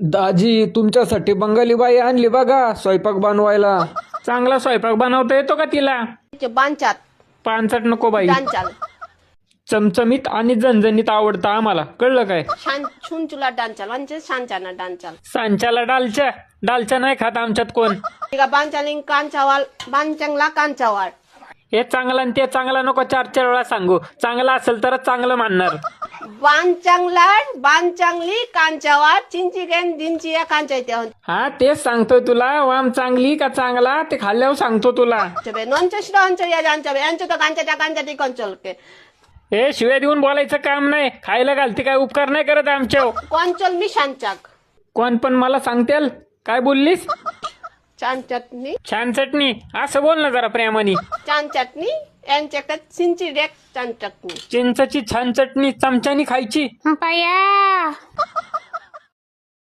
दाजी तुमच्यासाठी बंगाली बाई आणली बघा स्वयंपाक बनवायला. चांगला स्वयंपाक बनवता येतो का तिला? बांचात पानसट नको बाई, डांचाल चमचमीत आणि झणझणीत आवडतं आम्हाला, कळलं काय? छान छुनचुला डांचाल म्हणजे छानछान डांचाल. सांच्याला डालच्या नाही खात आमच्यात कोण. बांचालिंग कांचावाल बांचांगला कांचावाल. हे चांगलं आणि ते चांगलं नको 4-4 वेळा सांगू. चांगलं असेल तरच चांगलं मानणार. बांचांगला बांचांगली कांचावाल चिंचिकेन दिनचिया कांचा इथे हा तेच सांगतोय तुला. वाम चांगली का चांगला ते खाल्ल्यावर सांगतो तुला. नॉनचेस डांचा या डांचा यांचं तर कांचा कांचा ती कंचल के हे शिव्या देऊन बोलायचं काम नाही. खायला घालते काय उपकार नाही करत आमच्यावर. कंचल मी शांचाक कोण पण मला सांगतेल काय बोललीस? छान चटणी छान चटणी असं बोल ना जरा प्रेमाने. छान चटणी यांच्याकडे चिंची डेक छान चटणी. चिंचची छान चटणी चमच्यानी खायची. बाया